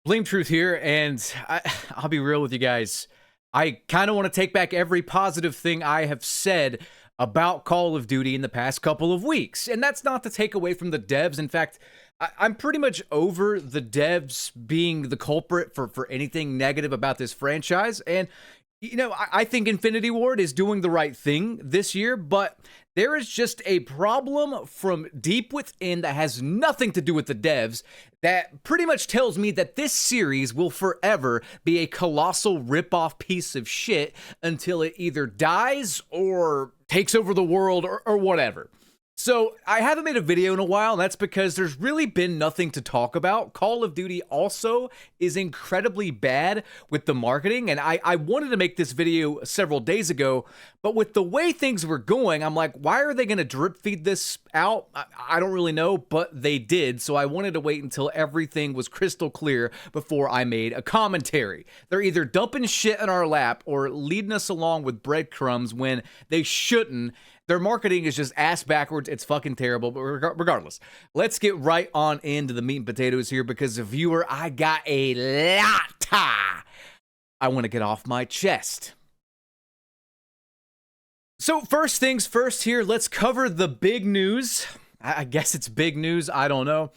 Blame Truth here, and I'll be real with you guys. I kind of want to take back every positive thing I have said about Call of Duty in the past couple of weeks. And that's not to take away from the devs. In fact, I'm pretty much over the devs being the culprit for anything negative about this franchise. And, you know, I think Infinity Ward is doing the right thing this year, but there is just a problem from deep within that has nothing to do with the devs that pretty much tells me that this series will forever be a colossal rip-off piece of shit until it either dies or takes over the world or whatever. So, I haven't made a video in a while, and that's because there's really been nothing to talk about. Call of Duty also is incredibly bad with the marketing, and I wanted to make this video several days ago, but with the way things were going, I'm like, why are they going to drip feed this out? I don't really know, but they did, so I wanted to wait until everything was crystal clear before I made a commentary. They're either dumping shit in our lap or leading us along with breadcrumbs when they shouldn't. Their marketing is just ass backwards. It's fucking terrible. But regardless, let's get right on into the meat and potatoes here because, viewer, I got a lot I want to get off my chest. So first things first here, let's cover the big news. I guess it's big news. I don't know.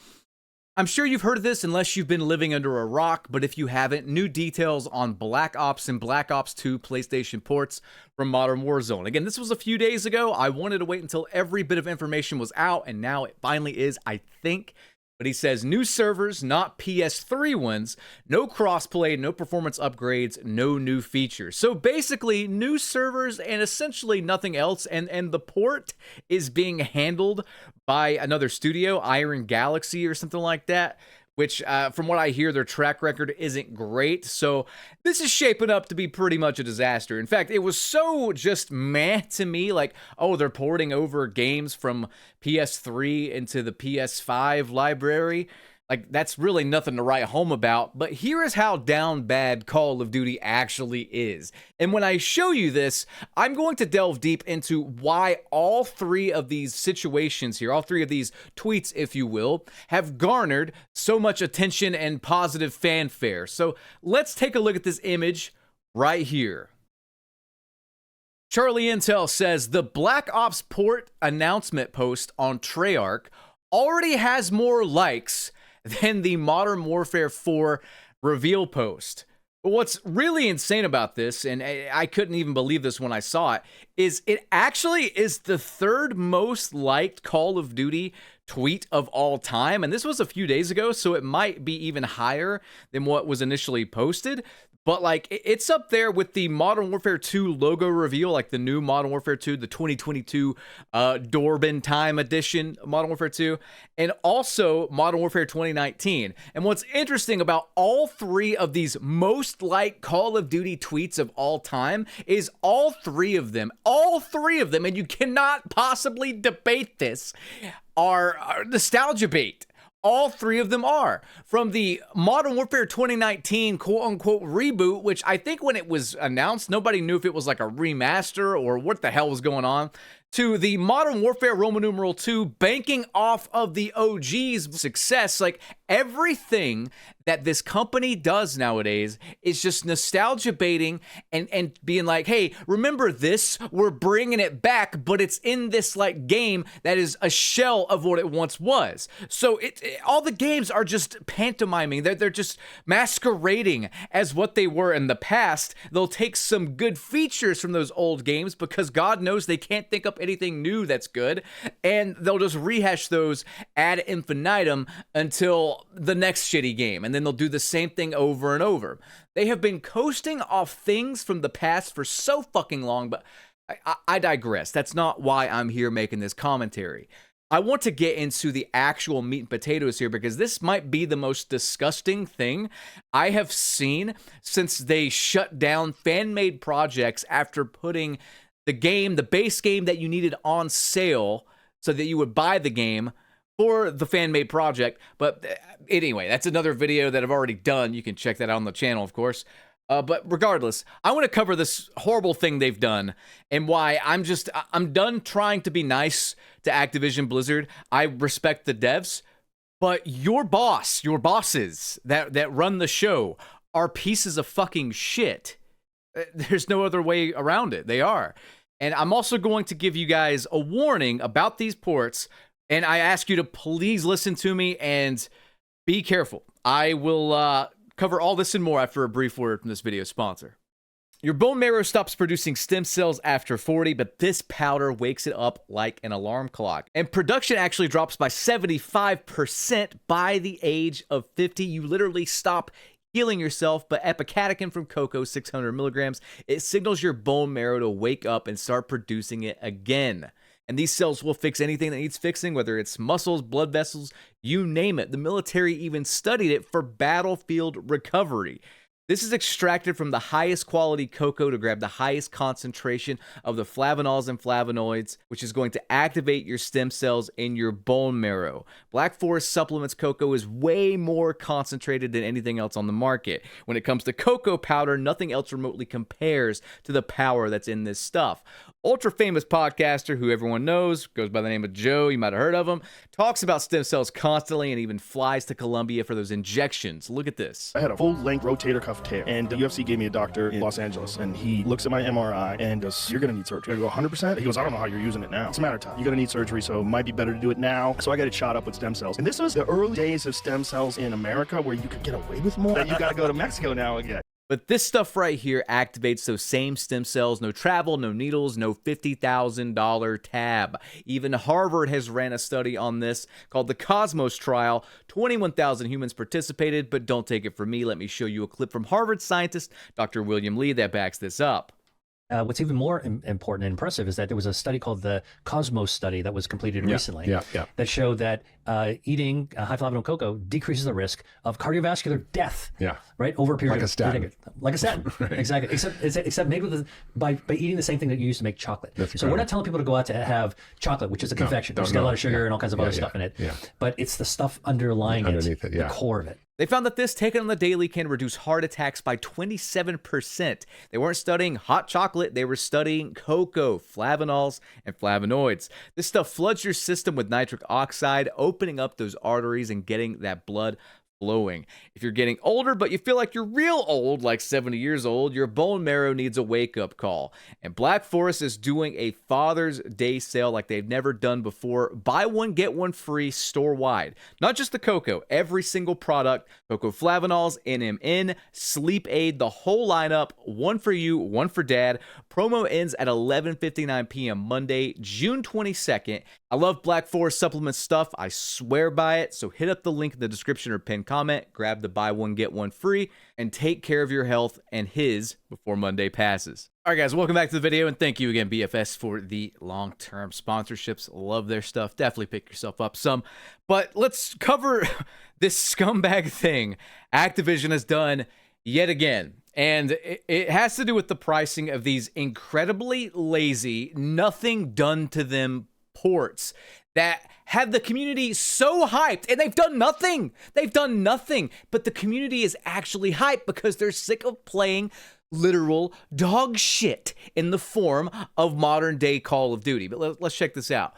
I'm sure you've heard of this unless you've been living under a rock, but if you haven't, new details on Black Ops and Black Ops 2 PlayStation ports from Modern Warzone. Again, this was a few days ago. I wanted to wait until every bit of information was out, and now it finally is, I think. But he says new servers, not PS3 ones, no crossplay, no performance upgrades, no new features. So basically, new servers and essentially nothing else. And the port is being handled by another studio, Iron Galaxy or something like that, which from what I hear, their track record isn't great. So this is shaping up to be pretty much a disaster. In fact, it was so just meh to me, like, oh, they're porting over games from PS3 into the PS5 library. Like, that's really nothing to write home about, but here is how down bad Call of Duty actually is. And when I show you this, I'm going to delve deep into why all three of these situations here, all three of these tweets, if you will, have garnered so much attention and positive fanfare. So let's take a look at this image right here. Charlie Intel says the Black Ops port announcement post on Treyarch already has more likes than the Modern Warfare 4 reveal post. But what's really insane about this, and I couldn't even believe this when I saw it, is it actually is the third most liked Call of Duty tweet of all time. And this was a few days ago, so it might be even higher than what was initially posted. But, like, it's up there with the Modern Warfare 2 logo reveal, like the new Modern Warfare 2, the 2022 Dorbin Time Edition Modern Warfare 2, and also Modern Warfare 2019. And what's interesting about all three of these most liked Call of Duty tweets of all time is all three of them, and you cannot possibly debate this, are nostalgia bait. All three of them are. From the Modern Warfare 2019 quote-unquote reboot, which I think when it was announced, nobody knew if it was like a remaster or what the hell was going on, to the Modern Warfare Roman numeral 2 banking off of the OG's success. Like, everything that this company does nowadays is just nostalgia baiting and being like, hey, remember this? We're bringing it back, but it's in this like game that is a shell of what it once was. So all the games are just pantomiming. They're just masquerading as what they were in the past. They'll take some good features from those old games because God knows they can't think up anything new that's good, and they'll just rehash those ad infinitum until the next shitty game, and then they'll do the same thing over and over. They have been coasting off things from the past for so fucking long, but I digress. That's not why I'm here making this commentary. I want to get into the actual meat and potatoes here because this might be the most disgusting thing I have seen since they shut down fan-made projects after putting the game, the base game that you needed, on sale so that you would buy the game for the fan-made project. But anyway, that's another video that I've already done. You can check that out on the channel, of course. But regardless, I want to cover this horrible thing they've done and why I'm done trying to be nice to Activision Blizzard. I respect the devs, But your bosses that run the show are pieces of fucking shit. There's no other way around it. They are. And I'm also going to give you guys a warning about these ports, and I ask you to please listen to me and be careful. I will cover all this and more after a brief word from this video sponsor. Your bone marrow stops producing stem cells after 40, but this powder wakes it up like an alarm clock. And production actually drops by 75% by the age of 50. You literally stop healing yourself, but epicatechin from cocoa, 600 milligrams, it signals your bone marrow to wake up and start producing it again. And these cells will fix anything that needs fixing, whether it's muscles, blood vessels, you name it. The military even studied it for battlefield recovery. This is extracted from the highest quality cocoa to grab the highest concentration of the flavanols and flavonoids, which is going to activate your stem cells in your bone marrow. Black Forest Supplements cocoa is way more concentrated than anything else on the market. When it comes to cocoa powder, nothing else remotely compares to the power that's in this stuff. Ultra famous podcaster who everyone knows, goes by the name of Joe, you might have heard of him, talks about stem cells constantly and even flies to Colombia for those injections. Look at this. I had a full-length rotator cuff tear, and the UFC gave me a doctor in Los Angeles, and he looks at my MRI and goes, "You're gonna need surgery." I go, 100%? He goes, "I don't know how you're using it now. It's a matter of time. You're gonna need surgery, so it might be better to do it now." So I got it shot up with stem cells. And this was the early days of stem cells in America where you could get away with more. You gotta go to Mexico now again. But this stuff right here activates those same stem cells. No travel, no needles, no $50,000 tab. Even Harvard has ran a study on this called the Cosmos Trial. 21,000 humans participated, but don't take it from me. Let me show you a clip from Harvard scientist Dr. William Lee that backs this up. What's even more important and impressive is that there was a study called the Cosmos study that was completed recently that showed that eating high flavanol cocoa decreases the risk of cardiovascular death. Right, over a period like of a statin. Like a statin, right. Exactly. Except made with by eating the same thing that you use to make chocolate. So we're not telling people to go out to have chocolate, which is a confection. There's got a lot of sugar and all kinds of other stuff in it. But it's the stuff underlying it, the core of it. They found that this taken on the daily can reduce heart attacks by 27%. They weren't studying hot chocolate, they were studying cocoa, flavanols, and flavonoids. This stuff floods your system with nitric oxide, opening up those arteries and getting that blood flowing. If you're getting older, but you feel like you're real old, like 70 years old, your bone marrow needs a wake-up call. And Black Forest is doing a Father's Day sale like they've never done before. Buy one, get one free store-wide. Not just the cocoa, every single product, cocoa flavanols, NMN, Sleep Aid, the whole lineup, one for you, one for dad. Promo ends at 11:59 p.m. Monday, June 22nd. I love Black Forest supplement stuff. I swear by it. So hit up the link in the description or pinned comment, grab the buy one, get one free, and take care of your health and his before Monday passes. All right, guys, welcome back to the video, and thank you again, BFS, for the long-term sponsorships. Love their stuff. Definitely pick yourself up some. But let's cover this scumbag thing Activision has done yet again. And it has to do with the pricing of these incredibly lazy, nothing done to them ports that have the community so hyped, and they've done nothing. They've done nothing, but the community is actually hyped because they're sick of playing literal dog shit in the form of modern day Call of Duty. But let's check this out.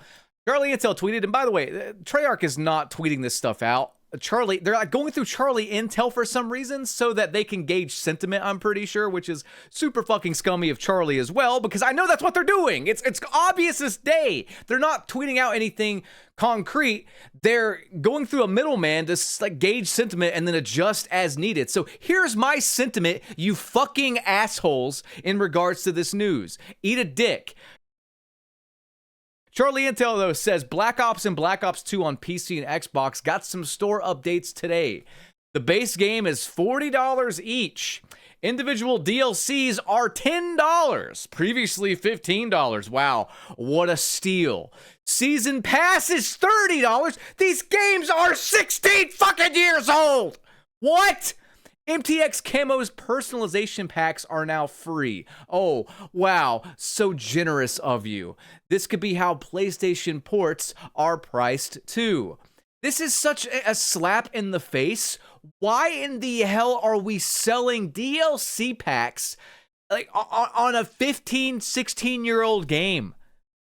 Charlie Intel tweeted, and by the way, Treyarch is not tweeting this stuff out. They're like going through Charlie Intel for some reason so that they can gauge sentiment, I'm pretty sure, which is super fucking scummy of Charlie as well, because I know that's what they're doing. It's obvious as day. They're not tweeting out anything concrete. They're going through a middleman to like gauge sentiment and then adjust as needed. So here's my sentiment, you fucking assholes, in regards to this news. Eat a dick. Charlie Intel, though, says Black Ops and Black Ops 2 on PC and Xbox got some store updates today. The base game is $40 each. Individual DLCs are $10, previously $15. Wow, what a steal. Season Pass is $30. These games are 16 fucking years old. What? MTX Camo's personalization packs are now free. Oh, wow, so generous of you. This could be how PlayStation ports are priced too. This is such a slap in the face. Why in the hell are we selling DLC packs like on a 15, 16-year-old game?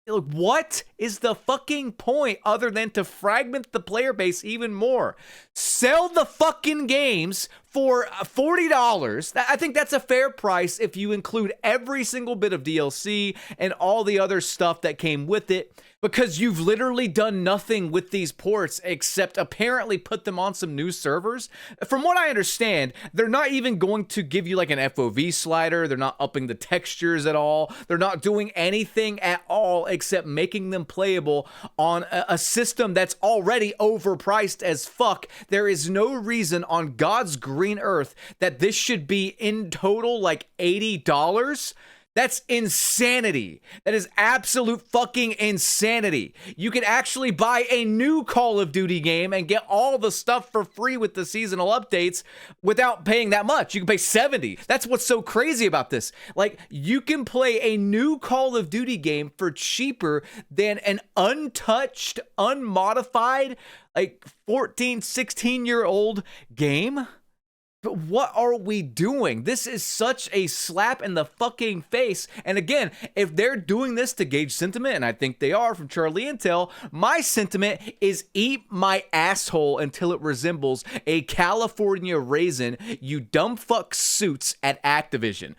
Like, what is the fucking point other than to fragment the player base even more? Sell the fucking games for $40. I think that's a fair price if you include every single bit of DLC and all the other stuff that came with it, because you've literally done nothing with these ports except apparently put them on some new servers. From what I understand, they're not even going to give you like an FOV slider. They're not upping the textures at all. They're not doing anything at all except making them playable on a system that's already overpriced as fuck. There is no reason on God's green earth that this should be in total like $80. That's insanity. That is absolute fucking insanity. You can actually buy a new Call of Duty game and get all the stuff for free with the seasonal updates without paying that much. You can pay $70. That's what's so crazy about this. Like, you can play a new Call of Duty game for cheaper than an untouched, unmodified, like 14, 16-year-old game. But what are we doing? This is such a slap in the fucking face. And again, if they're doing this to gauge sentiment, and I think they are from Charlie Intel, my sentiment is eat my asshole until it resembles a California raisin, you dumb fuck suits at Activision.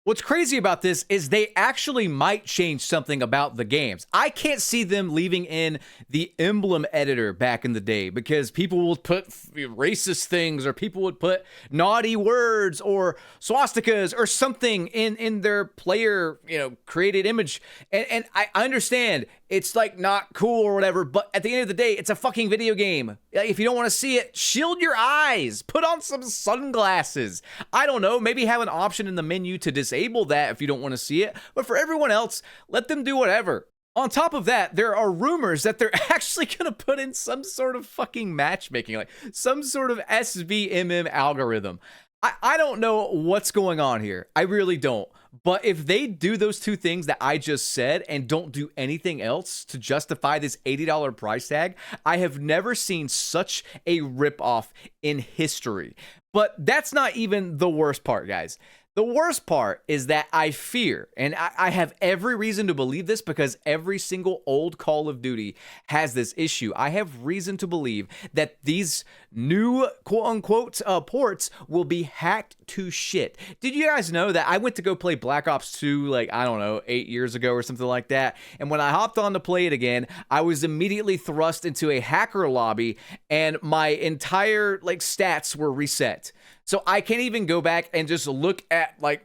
What's crazy about this is they actually might change something about the games. I can't see them leaving in the emblem editor back in the day, because people would put racist things, or people would put naughty words or swastikas or something in their player, created image. And I understand it's like not cool or whatever, but at the end of the day, it's a fucking video game. If you don't want to see it, shield your eyes, put on some sunglasses. I don't know, maybe have an option in the menu to disable that if you don't want to see it, but for everyone else, let them do whatever. On top of that, there are rumors that they're actually going to put in some sort of fucking matchmaking, like some sort of SBMM algorithm. I don't know what's going on here. I really don't. But if they do those two things that I just said and don't do anything else to justify this $80 price tag, I have never seen such a ripoff in history. But that's not even the worst part, guys. The worst part is that I fear, and I have every reason to believe this because every single old Call of Duty has this issue. I have reason to believe that these new quote-unquote ports will be hacked to shit. Did you guys know that I went to go play Black Ops 2 like, I don't know, 8 years ago or something like that? And when I hopped on to play it again, I was immediately thrust into a hacker lobby and my entire stats were reset. So I can't even go back and just look at my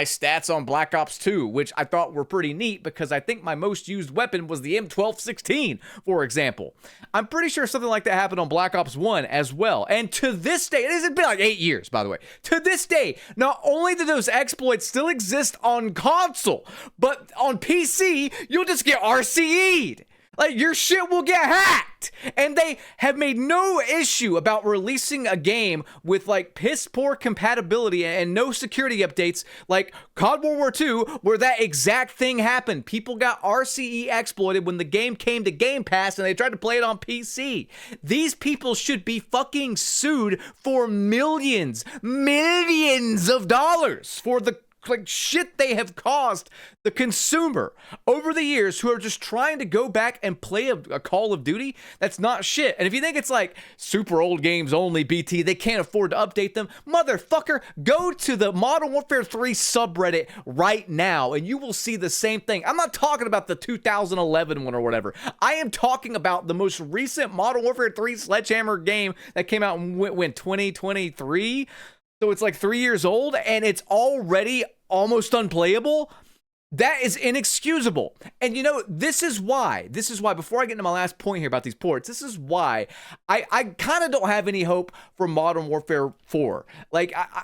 stats on Black Ops 2, which I thought were pretty neat because I think my most used weapon was the M1216, for example. I'm pretty sure something like that happened on Black Ops 1 as well. And to this day, it hasn't been like 8 years, by the way. To this day, not only do those exploits still exist on console, but on PC, you'll just get RCE'd. Like, your shit will get hacked. And they have made no issue about releasing a game with piss poor compatibility and no security updates like COD World War II, where that exact thing happened. People got RCE exploited when the game came to Game Pass and they tried to play it on PC. These people should be fucking sued for millions of dollars for the shit they have caused the consumer over the years, who are just trying to go back and play a Call of Duty that's not shit. And if you think it's super old games only, BT, they can't afford to update them, motherfucker, go to the Modern Warfare 3 subreddit right now and you will see the same thing. I'm not talking about the 2011 one or whatever. I am talking about the most recent Modern Warfare 3 Sledgehammer game that came out in 2023. So it's 3 years old and it's already almost unplayable. That is inexcusable. And this is why, before I get into my last point here about these ports, this is why I kind of don't have any hope for Modern Warfare 4.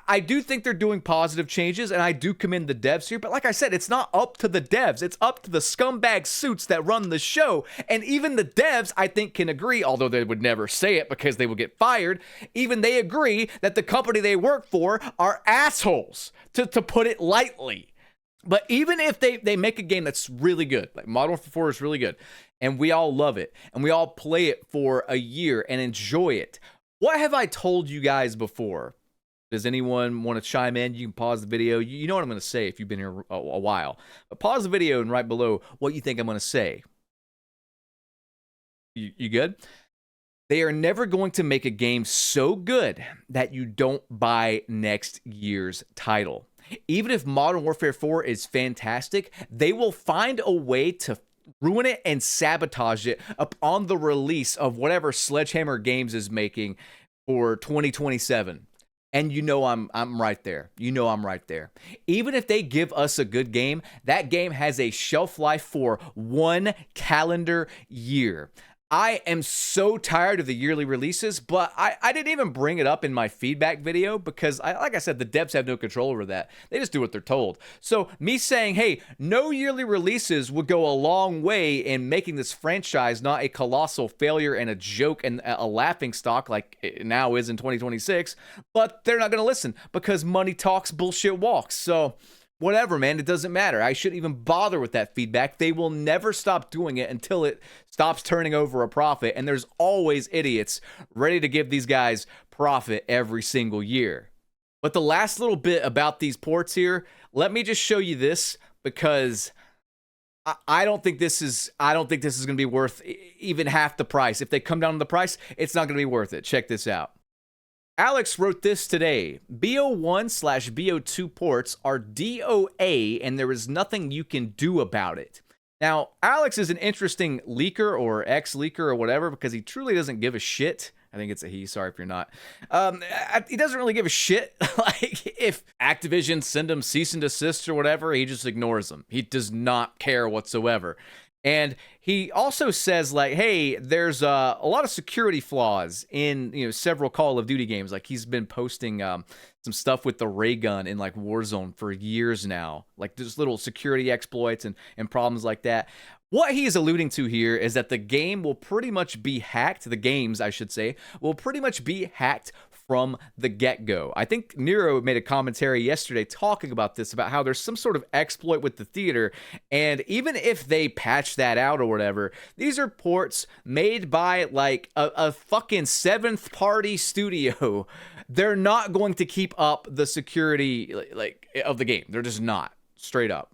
I do think they're doing positive changes, and I do commend the devs here, but like I said, it's not up to the devs. It's up to the scumbag suits that run the show. And even the devs, I think, can agree, although they would never say it because they would get fired, even they agree that the company they work for are assholes, to put it lightly. But even if they make a game that's really good, like Modern Warfare 4 is really good, and we all love it, and we all play it for a year and enjoy it, what have I told you guys before? Does anyone want to chime in? You can pause the video. You know what I'm going to say if you've been here a while. But pause the video and write below what you think I'm going to say. You good? They are never going to make a game so good that you don't buy next year's title. Even if Modern Warfare 4 is fantastic, they will find a way to ruin it and sabotage it upon the release of whatever Sledgehammer Games is making for 2027. And you know I'm right there. You know I'm right there. Even if they give us a good game, that game has a shelf life for 1 calendar year. I am so tired of the yearly releases, but I didn't even bring it up in my feedback video because, like I said, the devs have no control over that. They just do what they're told. So me saying, hey, no yearly releases would go a long way in making this franchise not a colossal failure and a joke and a laughing stock like it now is in 2026, but they're not going to listen because money talks, bullshit walks. So whatever, man, it doesn't matter. I shouldn't even bother with that feedback. They will never stop doing it until it stops turning over a profit. And there's always idiots ready to give these guys profit every single year. But the last little bit about these ports here, let me just show you this because I don't think this is going to be worth even half the price. If they come down on the price, it's not going to be worth it. Check this out. Alex wrote this today. BO1/BO2 ports are DOA, and there is nothing you can do about it. Now, Alex is an interesting leaker or ex-leaker or whatever because he truly doesn't give a shit. I think it's a he. Sorry if you're not. He doesn't really give a shit. Like, if Activision send him cease and desist or whatever, he just ignores them. He does not care whatsoever. And he also says, like, hey, there's a lot of security flaws in, several Call of Duty games. Like, he's been posting some stuff with the ray gun in, like, Warzone for years now. Like, there's little security exploits and problems like that. What he is alluding to here is that the game will pretty much be hacked. The games, I should say, will pretty much be hacked from the get-go. I think Nero made a commentary yesterday talking about this, about how there's some sort of exploit with the theater, and even if they patch that out or whatever, these are ports made by like a fucking 7th-party studio. They're not going to keep up the security like of the game. They're just not, straight up.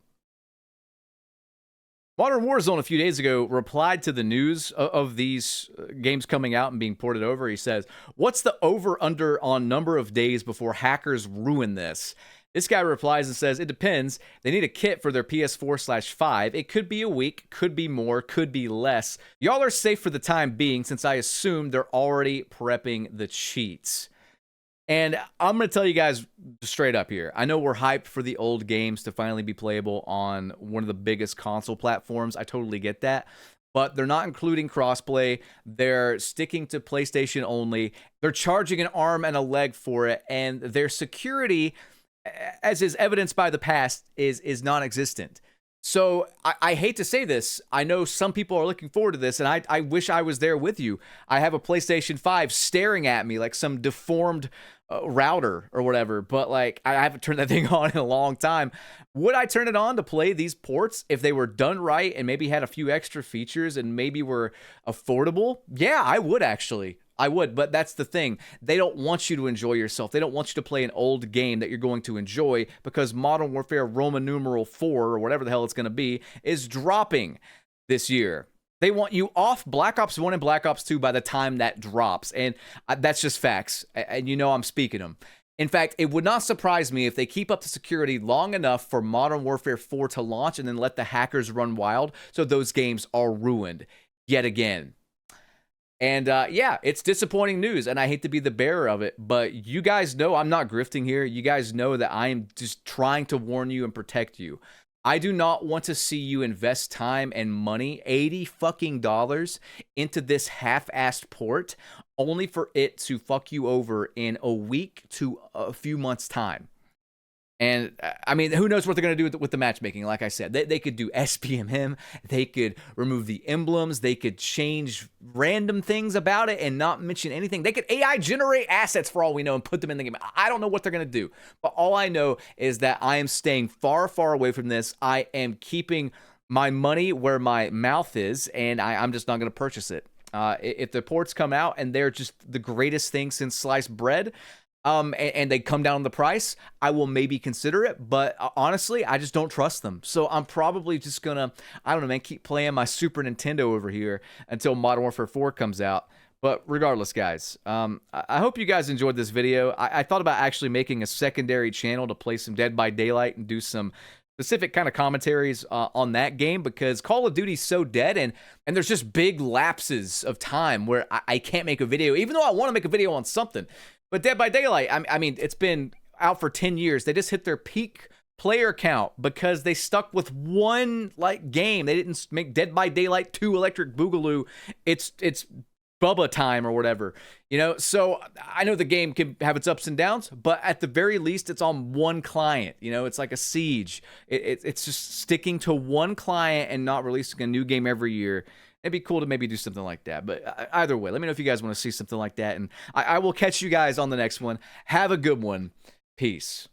Modern Warzone a few days ago replied to the news of these games coming out and being ported over. He says, what's the over-under on number of days before hackers ruin this? This guy replies and says, it depends. They need a kit for their PS4/5. It could be a week, could be more, could be less. Y'all are safe for the time being since I assume they're already prepping the cheats. And I'm going to tell you guys straight up here. I know we're hyped for the old games to finally be playable on one of the biggest console platforms. I totally get that. But they're not including crossplay. They're sticking to PlayStation only. They're charging an arm and a leg for it. And their security, as is evidenced by the past, is non-existent. So I hate to say this. I know some people are looking forward to this, and I wish I was there with you. I have a PlayStation 5 staring at me like some deformed router or whatever, but like I haven't turned that thing on in a long time. Would I turn it on to play these ports if they were done right and maybe had a few extra features and maybe were affordable? Yeah, I would actually. I would, but that's the thing. They don't want you to enjoy yourself. They don't want you to play an old game that you're going to enjoy because Modern Warfare Roman numeral 4 or whatever the hell it's going to be is dropping this year. They want you off Black Ops 1 and Black Ops 2 by the time that drops, and that's just facts, and you know I'm speaking them. In fact, it would not surprise me if they keep up the security long enough for Modern Warfare 4 to launch and then let the hackers run wild so those games are ruined yet again. And yeah, it's disappointing news, and I hate to be the bearer of it, but you guys know I'm not grifting here. You guys know that I am just trying to warn you and protect you. I do not want to see you invest time and money, $80 fucking dollars, into this half-assed port, only for it to fuck you over in a week to a few months' time. And I mean, who knows what they're going to do with the matchmaking? Like I said, they could do SBMM, they could remove the emblems, they could change random things about it and not mention anything. They could AI generate assets for all we know and put them in the game. I don't know what they're going to do, but all I know is that I am staying far, far away from this. I am keeping my money where my mouth is, and I'm just not going to purchase it. If the ports come out and they're just the greatest thing since sliced bread, and they come down on the price, I will maybe consider it. But honestly, I just don't trust them. So I'm probably just gonna, I don't know, man, keep playing my Super Nintendo over here until Modern Warfare 4 comes out. But regardless, guys, I hope you guys enjoyed this video. I thought about actually making a secondary channel to play some Dead by Daylight and do some specific kind of commentaries on that game, because Call of Duty's so dead, and there's just big lapses of time where I can't make a video, even though I want to make a video on something. But Dead by Daylight, I mean, it's been out for 10 years. They just hit their peak player count because they stuck with one game. They didn't make Dead by Daylight 2 Electric Boogaloo. It's Bubba time or whatever, you know. So I know the game can have its ups and downs, but at the very least, it's on one client. You know, it's like a siege. It's just sticking to one client and not releasing a new game every year. It'd be cool to maybe do something like that. But either way, let me know if you guys want to see something like that, and I will catch you guys on the next one. Have a good one. Peace.